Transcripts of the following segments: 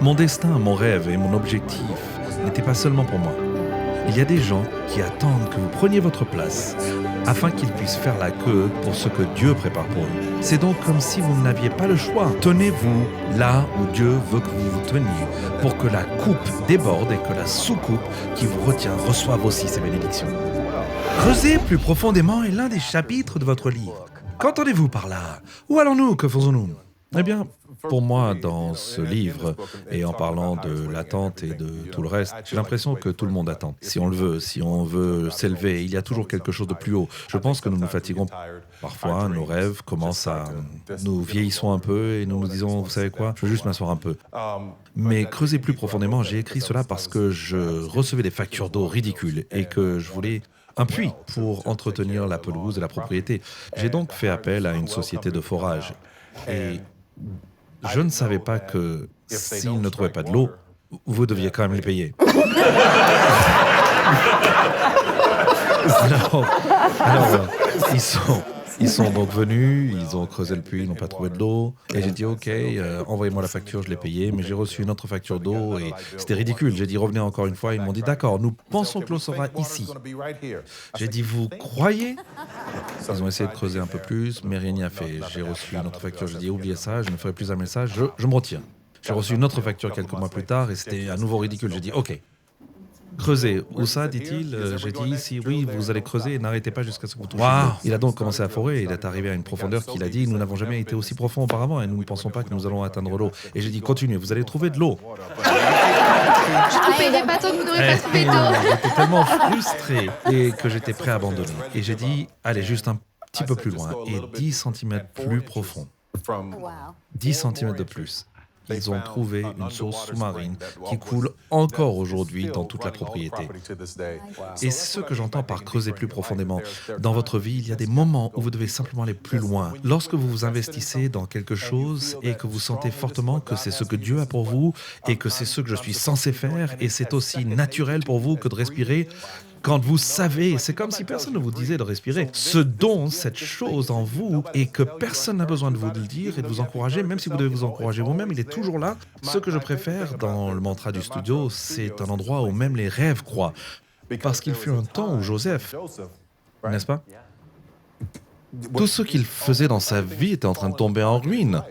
Mon destin, mon rêve et mon objectif n'étaient pas seulement pour moi. Il y a des gens qui attendent que vous preniez votre place afin qu'ils puissent faire la queue pour ce que Dieu prépare pour eux. C'est donc comme si vous n'aviez pas le choix. Tenez-vous là où Dieu veut que vous vous teniez pour que la coupe déborde et que la sous-coupe qui vous retient reçoive aussi ses bénédictions. Creuser plus profondément est l'un des chapitres de votre livre. Qu'entendez-vous par là? Où allons-nous? Que faisons-nous? Eh bien, pour moi, dans ce livre, et en parlant de l'attente et de tout le reste, j'ai l'impression que tout le monde attend. Si on le veut, si on veut s'élever, il y a toujours quelque chose de plus haut. Je pense que nous nous fatiguons parfois, nos rêves commencent à... Nous vieillissons un peu et nous nous disons, vous savez quoi, je veux juste m'asseoir un peu. Mais creuser plus profondément, j'ai écrit cela parce que je recevais des factures d'eau ridicules et que je voulais un puits pour entretenir la pelouse et la propriété. J'ai donc fait appel à une société de forage. Et je ne savais pas que s'ils ne trouvaient pas de l'eau, vous deviez quand même les payer. Alors, ils sont donc venus, ils ont creusé le puits, ils n'ont pas trouvé de l'eau. Et j'ai dit, OK, envoyez-moi la facture, je l'ai payée. Mais j'ai reçu une autre facture d'eau et c'était ridicule. J'ai dit, revenez encore une fois. Ils m'ont dit, d'accord, nous pensons que l'eau sera ici. J'ai dit, vous croyez? Ils ont essayé de creuser un peu plus, mais rien n'y a fait. J'ai reçu une autre facture, j'ai dit, oubliez ça, je ne ferai plus un message, je me retire. J'ai reçu une autre facture quelques mois plus tard et c'était à nouveau ridicule. J'ai dit, OK. Creuser. Où ça, dit-il? J'ai dit ici, oui, vous allez creuser et n'arrêtez pas jusqu'à ce que vous touchiez. Wow. Il a donc commencé à forer, il est arrivé à une profondeur qu'il a dit, nous n'avons jamais été aussi profond auparavant et nous ne pensons pas que nous allons atteindre l'eau. Et j'ai dit, continuez, vous allez trouver de l'eau. Je ne paierai pas tant que vous n'aurez pas trouvé d'eau. J'étais tellement frustré et que j'étais prêt à abandonner. Et j'ai dit, allez, juste un petit peu plus loin et 10 cm plus profond. 10 cm de plus. Ils ont trouvé une source sous-marine qui coule encore aujourd'hui dans toute la propriété. Et c'est ce que j'entends par creuser plus profondément. Dans votre vie, il y a des moments où vous devez simplement aller plus loin. Lorsque vous vous investissez dans quelque chose et que vous sentez fortement que c'est ce que Dieu a pour vous et que c'est ce que je suis censé faire et c'est aussi naturel pour vous que de respirer, quand vous savez, c'est comme si personne ne vous disait de respirer, ce don, cette chose en vous, et que personne n'a besoin de vous le dire et de vous encourager, même si vous devez vous encourager vous-même, il est toujours là. Ce que je préfère dans le mantra du studio, c'est un endroit où même les rêves croient. Parce qu'il fut un temps où Joseph, n'est-ce pas? Tout ce qu'il faisait dans sa vie était en train de tomber en ruine.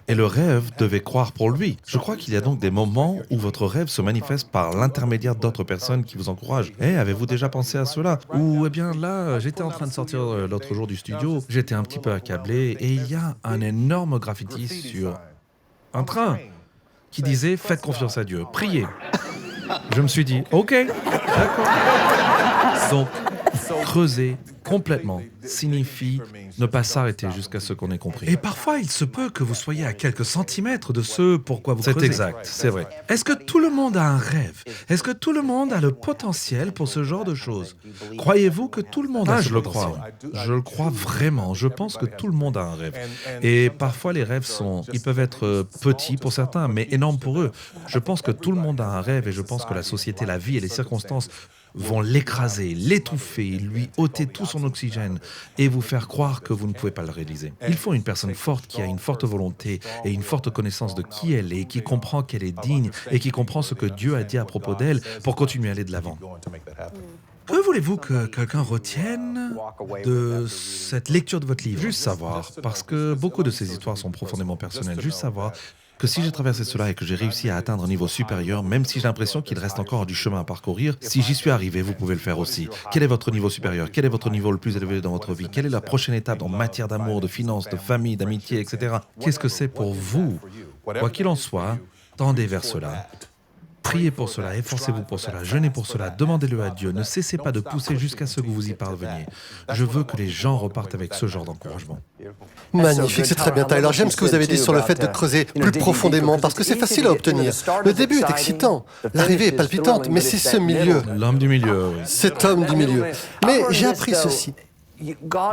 Et le rêve devait croire pour lui. Je crois qu'il y a donc des moments où votre rêve se manifeste par l'intermédiaire d'autres personnes qui vous encouragent. Avez-vous déjà pensé à cela? Ou, bien là, j'étais en train de sortir l'autre jour du studio, j'étais un petit peu accablé, et il y a un énorme graffiti sur un train qui disait « Faites confiance à Dieu, priez ». Je me suis dit « Ok, d'accord ». Donc, creuser complètement signifie ne pas s'arrêter jusqu'à ce qu'on ait compris. Et parfois, il se peut que vous soyez à quelques centimètres de ce pourquoi vous creusez. C'est exact, c'est vrai. Est-ce que tout le monde a un rêve? Est-ce que tout le monde a le potentiel pour ce genre de choses? Croyez-vous que tout le monde a ce potentiel? Je le crois vraiment. Je pense que tout le monde a un rêve. Et parfois, les rêves ils peuvent être petits pour certains, mais énormes pour eux. Je pense que tout le monde a un rêve et je pense que la société, la vie et les circonstances vont l'écraser, l'étouffer, lui ôter tout son oxygène et vous faire croire que vous ne pouvez pas le réaliser. Il faut une personne forte qui a une forte volonté et une forte connaissance de qui elle est, qui comprend qu'elle est digne et qui comprend ce que Dieu a dit à propos d'elle pour continuer à aller de l'avant. Que voulez-vous que quelqu'un retienne de cette lecture de votre livre? Juste savoir, parce que beaucoup de ces histoires sont profondément personnelles, juste savoir que si j'ai traversé cela et que j'ai réussi à atteindre un niveau supérieur, même si j'ai l'impression qu'il reste encore du chemin à parcourir, si j'y suis arrivé, vous pouvez le faire aussi. Quel est votre niveau supérieur? Quel est votre niveau le plus élevé dans votre vie? Quelle est la prochaine étape en matière d'amour, de finances, de famille, d'amitié, etc. Qu'est-ce que c'est pour vous? Quoi qu'il en soit, tendez vers cela. Priez pour cela, efforcez-vous pour cela, jeûnez pour cela, demandez-le à Dieu, ne cessez pas de pousser jusqu'à ce que vous y parveniez. Je veux que les gens repartent avec ce genre d'encouragement. Magnifique, c'est très bien, Tyler. J'aime ce que vous avez dit sur le fait de creuser plus profondément, parce que c'est facile à obtenir. Le début est excitant, l'arrivée est palpitante, mais c'est ce milieu. L'homme du milieu, oui. Cet homme du milieu. Mais j'ai appris ceci.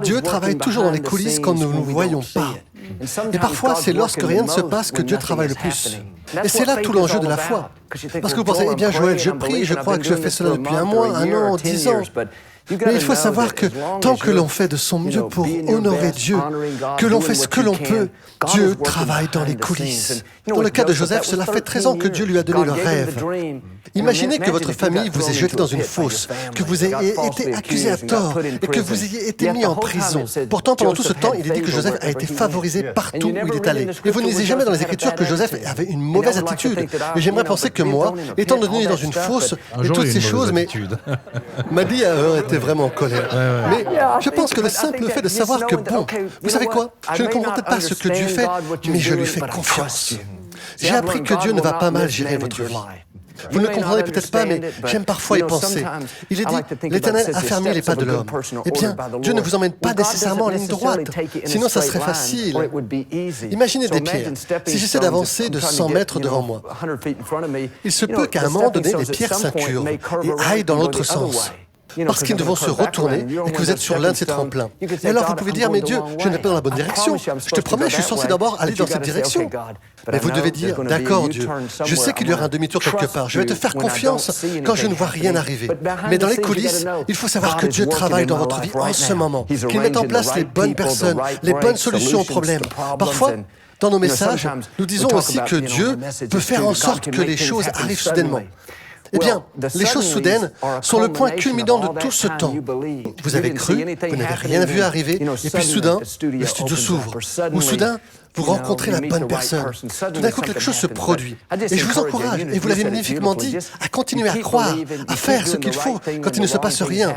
Dieu travaille toujours dans les coulisses quand nous ne nous voyons pas. Et parfois, c'est lorsque rien ne se passe que Dieu travaille le plus. Et c'est là tout l'enjeu de la foi. Parce que vous pensez, eh bien Joël, je prie, je crois que je fais cela depuis un mois, un an, 10 ans. Mais il faut savoir que tant que l'on fait de son mieux pour honorer Dieu, que l'on fait ce que l'on peut, Dieu travaille dans les coulisses. Dans le cas de Joseph, cela fait 13 ans que Dieu lui a donné le rêve. Imaginez que votre famille vous ait jeté dans une fosse, que vous ayez été accusé à tort et que vous ayez été mis en prison. Pourtant, pendant tout ce temps, il est dit que Joseph a été favorisé partout où il est allé. Et vous ne lisez jamais dans les Écritures que Joseph avait une mauvaise attitude. Et j'aimerais penser que moi, étant donné dans une fosse et toutes ces choses, mais Maddy était vraiment en colère. Mais je pense que le simple fait de savoir que, bon, vous savez quoi, je ne comprends peut-être pas ce que Dieu fait, mais je lui fais confiance. J'ai appris que Dieu ne va pas mal gérer votre vie. Vous ne le comprendrez peut-être pas, mais j'aime parfois y penser. Il est dit, l'Éternel a fermé les pas de l'homme. Eh bien, Dieu ne vous emmène pas nécessairement en ligne droite, sinon ça serait facile. Imaginez des pierres. Si j'essaie d'avancer de 100 mètres devant moi, il se peut qu'à un moment donné, les pierres s'incurvent et aillent dans l'autre sens. Parce qu'ils vont se retourner et que vous êtes sur l'un de ces tremplins. Et alors vous pouvez dire, mais Dieu, je ne vais pas dans la bonne direction. Je te promets, je suis censé d'abord aller dans cette direction. Mais vous devez dire, d'accord Dieu, je sais qu'il y aura un demi-tour quelque part. Je vais te faire confiance quand je ne vois rien arriver. Mais dans les coulisses, il faut savoir que Dieu travaille dans votre vie en ce moment. Qu'il mette en place les bonnes personnes, les bonnes solutions aux problèmes. Parfois, dans nos messages, nous disons aussi que Dieu peut faire en sorte que les choses arrivent soudainement. Eh bien, les choses soudaines sont le point culminant de tout ce temps. Vous avez cru, vous n'avez rien vu arriver, et puis soudain, le studio s'ouvre. Ou soudain, vous rencontrez la bonne personne. Tout d'un coup, quelque chose se produit. Et je vous encourage, et vous l'avez magnifiquement dit, à continuer à croire, à faire ce qu'il faut quand il ne se passe rien.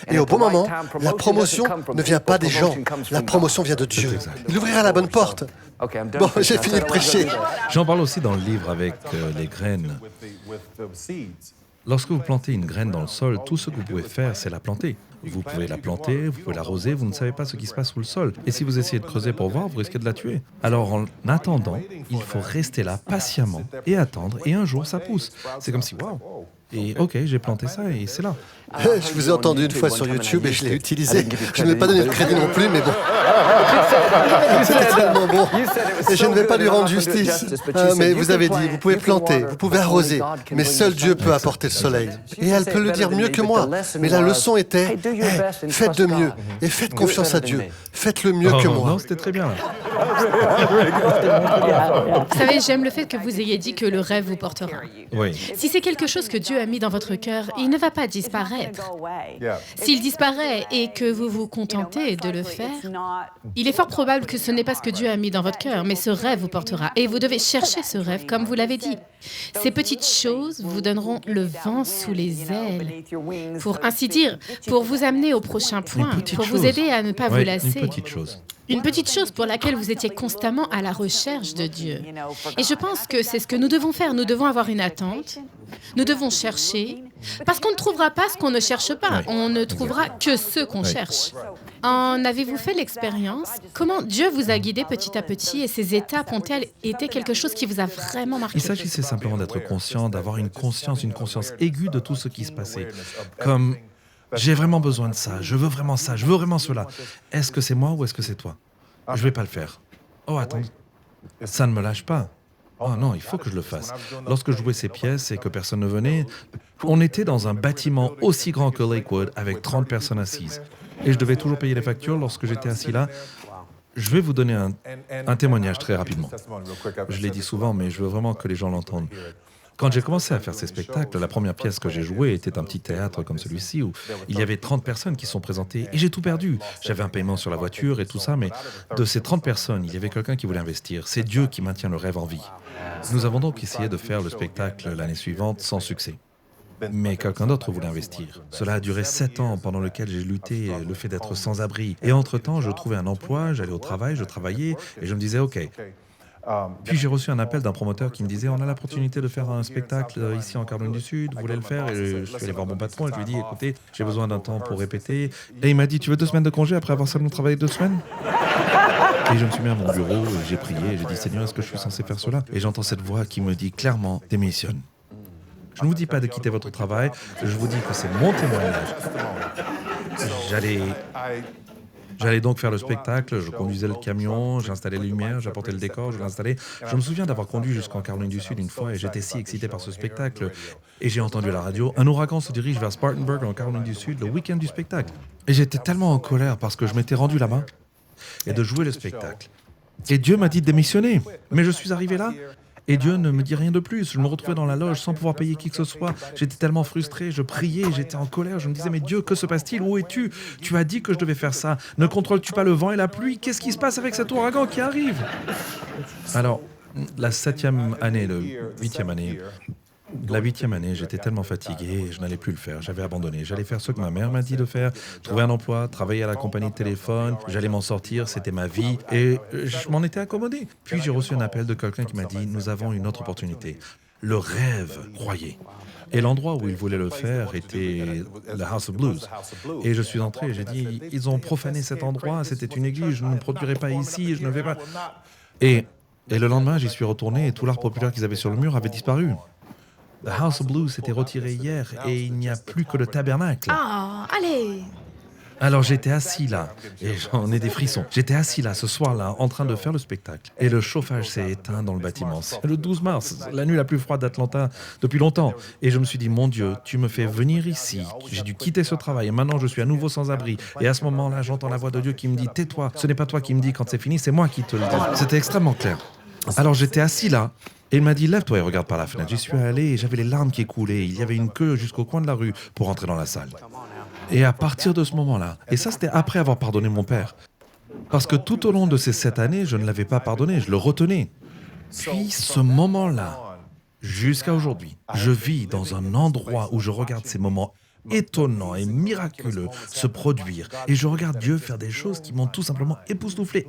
Et au bon moment, la promotion ne vient pas des gens, la promotion vient de Dieu. Il ouvrira la bonne porte. Bon, j'ai fini de prêcher. J'en parle aussi dans le livre avec les graines. Lorsque vous plantez une graine dans le sol, tout ce que vous pouvez faire, c'est la planter. Vous pouvez la planter, vous pouvez l'arroser, vous ne savez pas ce qui se passe sous le sol. Et si vous essayez de creuser pour voir, vous risquez de la tuer. Alors en attendant, il faut rester là patiemment et attendre, et un jour ça pousse. C'est comme si, waouh, et ok, j'ai planté ça et c'est là. Je vous ai entendu une fois sur YouTube et je l'ai utilisé. Je ne vais pas donner de crédit non plus, mais bon. C'était tellement bon. Et je ne vais pas lui rendre justice. Mais vous avez dit, vous pouvez planter, vous pouvez arroser, mais seul Dieu peut apporter le soleil. Et elle peut le dire mieux que moi. Mais la leçon était, faites de mieux et faites confiance à Dieu. Faites-le mieux que moi. Non, c'était très bien. Vous savez, j'aime le fait que vous ayez dit que le rêve vous portera. Oui. Si c'est quelque chose que Dieu a mis dans votre cœur, il ne va pas disparaître. S'il disparaît et que vous vous contentez de le faire, il est fort probable que ce n'est pas ce que Dieu a mis dans votre cœur, mais ce rêve vous portera. Et vous devez chercher ce rêve, comme vous l'avez dit. Ces petites choses vous donneront le vent sous les ailes, pour ainsi dire, pour vous amener au prochain point, pour vous aider à ne pas vous lasser. Une petite chose. Une petite chose pour laquelle vous étiez constamment à la recherche de Dieu. Et je pense que c'est ce que nous devons faire. Nous devons avoir une attente. Nous devons chercher. Parce qu'on ne trouvera pas ce qu'on ne cherche pas. On ne trouvera que ce qu'on cherche. En avez-vous fait l'expérience? Comment Dieu vous a guidé petit à petit et ces étapes ont-elles été quelque chose qui vous a vraiment marqué? Il s'agissait simplement d'être conscient, d'avoir une conscience aiguë de tout ce qui se passait. Comme... J'ai vraiment besoin de ça, je veux vraiment ça, je veux vraiment cela. Est-ce que c'est moi ou est-ce que c'est toi? Je vais pas le faire. Oh, attends, ça ne me lâche pas. Oh non, il faut que je le fasse. Lorsque je jouais ces pièces et que personne ne venait, on était dans un bâtiment aussi grand que Lakewood avec 30 personnes assises. Et je devais toujours payer les factures lorsque j'étais assis là. Je vais vous donner un témoignage très rapidement. Je l'ai dit souvent, mais je veux vraiment que les gens l'entendent. Quand j'ai commencé à faire ces spectacles, la première pièce que j'ai jouée était un petit théâtre comme celui-ci où il y avait 30 personnes qui sont présentées et j'ai tout perdu. J'avais un paiement sur la voiture et tout ça, mais de ces 30 personnes, il y avait quelqu'un qui voulait investir. C'est Dieu qui maintient le rêve en vie. Nous avons donc essayé de faire le spectacle l'année suivante sans succès. Mais quelqu'un d'autre voulait investir. Cela a duré 7 ans pendant lequel j'ai lutté le fait d'être sans abri. Et entre-temps, je trouvais un emploi, j'allais au travail, je travaillais et je me disais « OK ». Puis j'ai reçu un appel d'un promoteur qui me disait « On a l'opportunité de faire un spectacle ici en Caroline du Sud, vous voulez le faire ?» Et je suis allé voir mon patron et je lui ai dit « Écoutez, j'ai besoin d'un temps pour répéter. » Et il m'a dit « Tu veux 2 semaines de congé après avoir seulement travaillé 2 semaines ?» Et je me suis mis à mon bureau, j'ai prié et j'ai dit « Seigneur, est-ce que je suis censé faire cela ?» Et j'entends cette voix qui me dit clairement « Démissionne. » Je ne vous dis pas de quitter votre travail, je vous dis que c'est mon témoignage. J'allais donc faire le spectacle, je conduisais le camion, j'installais les lumières, j'apportais le décor, je l'installais. Je me souviens d'avoir conduit jusqu'en Caroline du Sud une fois et j'étais si excité par ce spectacle. Et j'ai entendu à la radio, un ouragan se dirige vers Spartanburg en Caroline du Sud le week-end du spectacle. Et j'étais tellement en colère parce que je m'étais rendu là-bas et de jouer le spectacle. Et Dieu m'a dit de démissionner. Mais je suis arrivé là et Dieu ne me dit rien de plus. Je me retrouvais dans la loge sans pouvoir payer qui que ce soit. J'étais tellement frustré, je priais, j'étais en colère. Je me disais, mais Dieu, que se passe-t-il? Où es-tu? Tu as dit que je devais faire ça. Ne contrôles-tu pas le vent et la pluie? Qu'est-ce qui se passe avec cet ouragan qui arrive? Alors, la 7e année, la 8e année, j'étais tellement fatigué, je n'allais plus le faire, j'avais abandonné. J'allais faire ce que ma mère m'a dit de faire, trouver un emploi, travailler à la compagnie de téléphone, j'allais m'en sortir, c'était ma vie, et je m'en étais accommodé. Puis j'ai reçu un appel de quelqu'un qui m'a dit, nous avons une autre opportunité. Le rêve, croyez. Et l'endroit où il voulait le faire était le House of Blues. Et je suis entré, j'ai dit, ils ont profané cet endroit, c'était une église, je ne produirai pas ici, je ne vais pas... Et le lendemain, j'y suis retourné et tout l'art populaire qu'ils avaient sur le mur avait disparu. The House of Blues s'était retiré hier et il n'y a plus que le tabernacle. Ah, allez! Alors j'étais assis là, et j'en ai des frissons. J'étais assis là ce soir-là en train de faire le spectacle. Et le chauffage s'est éteint dans le bâtiment. C'est le 12 mars, la nuit la plus froide d'Atlanta depuis longtemps. Et je me suis dit, mon Dieu, tu me fais venir ici. J'ai dû quitter ce travail et maintenant je suis à nouveau sans abri. Et à ce moment-là, j'entends la voix de Dieu qui me dit, tais-toi, ce n'est pas toi qui me dis quand c'est fini, c'est moi qui te le dis. C'était extrêmement clair. Alors j'étais assis là. Et il m'a dit, lève-toi et regarde par la fenêtre. J'y suis allé et j'avais les larmes qui coulaient. Il y avait une queue jusqu'au coin de la rue pour entrer dans la salle. Et à partir de ce moment-là, et ça c'était après avoir pardonné mon père, parce que tout au long de ces 7 années, je ne l'avais pas pardonné, je le retenais. Puis ce moment-là, jusqu'à aujourd'hui, je vis dans un endroit où je regarde ces moments étonnants et miraculeux se produire. Et je regarde Dieu faire des choses qui m'ont tout simplement époustouflé.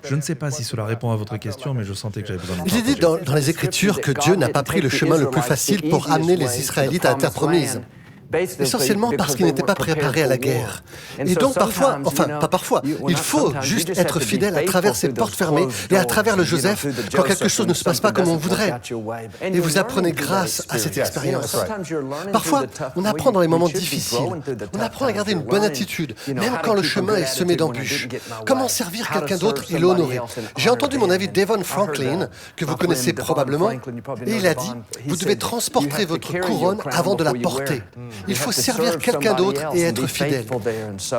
Je ne sais pas si cela répond à votre question, mais je sentais que j'avais besoin de Il est dit dans les Écritures que Dieu n'a pas pris le chemin le plus facile pour amener les Israélites à la terre promise. Essentiellement parce qu'ils n'étaient pas préparés à la guerre. Et donc parfois, pas parfois, il faut juste être fidèle à travers ces portes fermées et à travers le Joseph quand quelque chose ne se passe pas comme on voudrait. Et vous apprenez grâce à cette expérience. Parfois, on apprend dans les moments difficiles. On apprend à garder une bonne attitude, même quand le chemin est semé d'embûches. Comment servir quelqu'un d'autre et l'honorer. J'ai entendu mon ami Devon Franklin, que vous connaissez probablement, et il a dit, vous devez transporter votre couronne avant de la porter. Il faut servir quelqu'un d'autre et être fidèle.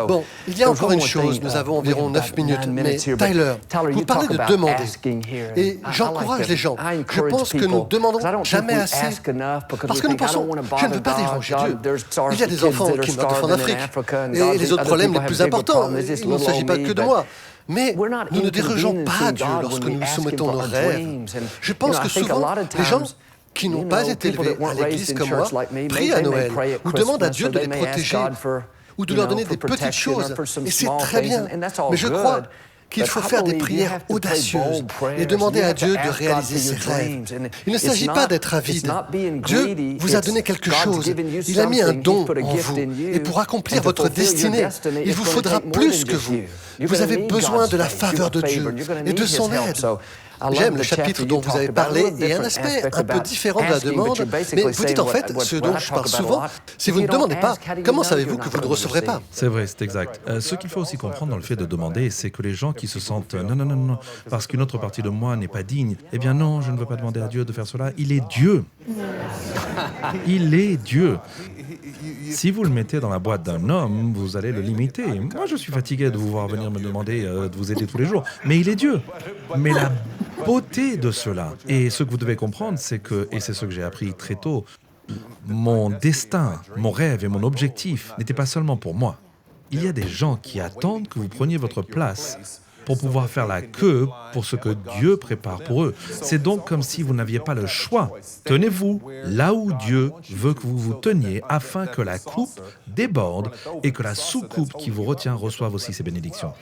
Bon, il y a encore une chose, nous avons environ 9 minutes, mais Tyler, vous parlez de demander. Et j'encourage les gens. Je pense que nous ne demandons jamais assez, parce que nous pensons, je ne veux pas déranger Dieu. Il y a des enfants qui meurent en Afrique, et les autres problèmes les plus importants, il ne s'agit pas que de moi. Mais nous ne dérangeons pas Dieu lorsque nous nous soumettons nos rêves. Je pense que souvent, les gens qui n'ont pas été élevés à l'église comme moi, prient à Noël ou demandent à Dieu de les protéger ou de leur donner des petites choses. Et c'est très bien. Mais je crois qu'il faut faire des prières audacieuses et demander à Dieu de réaliser ses rêves. Il ne s'agit pas d'être avide. Dieu vous a donné quelque chose. Il a mis un don en vous. Et pour accomplir votre destinée, il vous faudra plus que vous. Vous avez besoin de la faveur de Dieu et de son aide. J'aime le chapitre dont vous avez parlé et un aspect un peu différent de la demande, mais vous dites en fait, ce dont je parle souvent, si vous ne demandez pas, comment savez-vous que vous ne recevrez pas? C'est vrai, c'est exact. Ce qu'il faut aussi comprendre dans le fait de demander, c'est que les gens qui se sentent non, parce qu'une autre partie de moi n'est pas digne, eh bien non, je ne veux pas demander à Dieu de faire cela, il est Dieu. Il est Dieu. Si vous le mettez dans la boîte d'un homme, vous allez le limiter. Moi, je suis fatigué de vous voir venir me demander de vous aider tous les jours. Mais il est Dieu. Mais la beauté de cela, et ce que vous devez comprendre, c'est que, et c'est ce que j'ai appris très tôt, mon destin, mon rêve et mon objectif n'étaient pas seulement pour moi. Il y a des gens qui attendent que vous preniez votre place pour pouvoir faire la queue pour ce que Dieu prépare pour eux. C'est donc comme si vous n'aviez pas le choix. Tenez-vous là où Dieu veut que vous vous teniez afin que la coupe déborde et que la sous-coupe qui vous retient reçoive aussi ses bénédictions.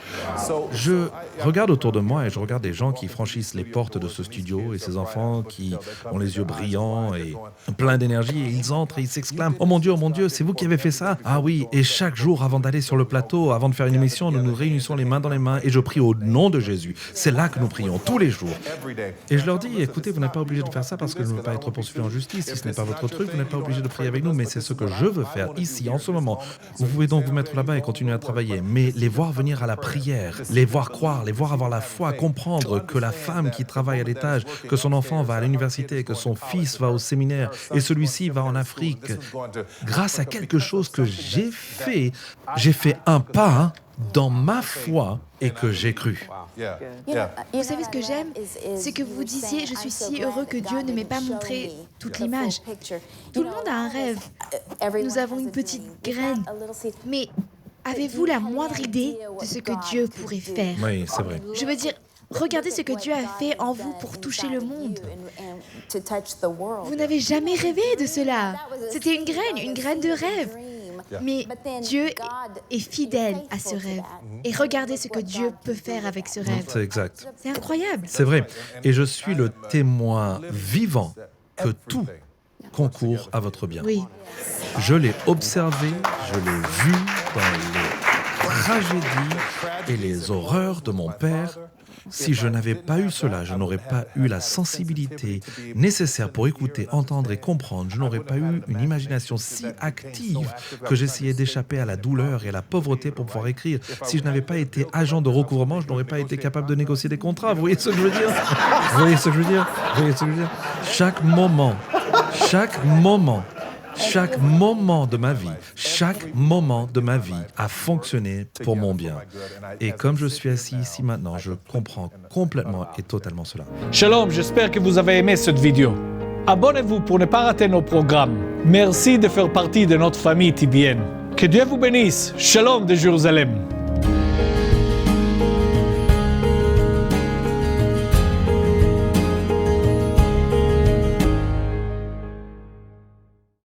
Je regarde autour de moi et je regarde des gens qui franchissent les portes de ce studio et ces enfants qui ont les yeux brillants et pleins d'énergie et ils entrent et ils s'exclament « Oh mon Dieu, c'est vous qui avez fait ça ?» Ah oui, et chaque jour avant d'aller sur le plateau, avant de faire une émission, nous nous réunissons les mains dans les mains et je prie au nom de Jésus. C'est là que nous prions tous les jours. Et je leur dis, écoutez, vous n'êtes pas obligé de faire ça parce que je ne veux pas être poursuivi en justice. Si ce n'est pas votre truc, vous n'êtes pas obligé de prier avec nous, mais c'est ce que je veux faire ici, en ce moment. Vous pouvez donc vous mettre là-bas et continuer à travailler, mais les voir venir à la prière, les voir croire, les voir avoir la foi, comprendre que la femme qui travaille à l'étage, que son enfant va à l'université, que son fils va au séminaire et celui-ci va en Afrique, grâce à quelque chose que j'ai fait un pas dans ma foi et que j'ai cru. Vous savez ce que j'aime? C'est que vous disiez « Je suis si heureux que Dieu ne m'ait pas montré toute l'image ». Tout le monde a un rêve. Nous avons une petite graine. Mais avez-vous la moindre idée de ce que Dieu pourrait faire? Oui, c'est vrai. Je veux dire, regardez ce que Dieu a fait en vous pour toucher le monde. Vous n'avez jamais rêvé de cela. C'était une graine de rêve. Mais Dieu est fidèle à ce rêve. Et regardez ce que Dieu peut faire avec ce rêve. C'est exact. C'est incroyable. C'est vrai. Et je suis le témoin vivant que tout concourt à votre bien. Oui. Je l'ai observé, je l'ai vu dans les tragédies et les horreurs de mon père. Si je n'avais pas eu cela, je n'aurais pas eu la sensibilité nécessaire pour écouter, entendre et comprendre. Je n'aurais pas eu une imagination si active que j'essayais d'échapper à la douleur et à la pauvreté pour pouvoir écrire. Si je n'avais pas été agent de recouvrement, je n'aurais pas été capable de négocier des contrats. Vous voyez ce que je veux dire? Vous voyez ce que je veux dire? Vous voyez ce que je veux dire? Chaque moment de ma vie a fonctionné pour mon bien. Et comme je suis assis ici maintenant, je comprends complètement et totalement cela. Shalom, j'espère que vous avez aimé cette vidéo. Abonnez-vous pour ne pas rater nos programmes. Merci de faire partie de notre famille TBN. Que Dieu vous bénisse. Shalom de Jérusalem.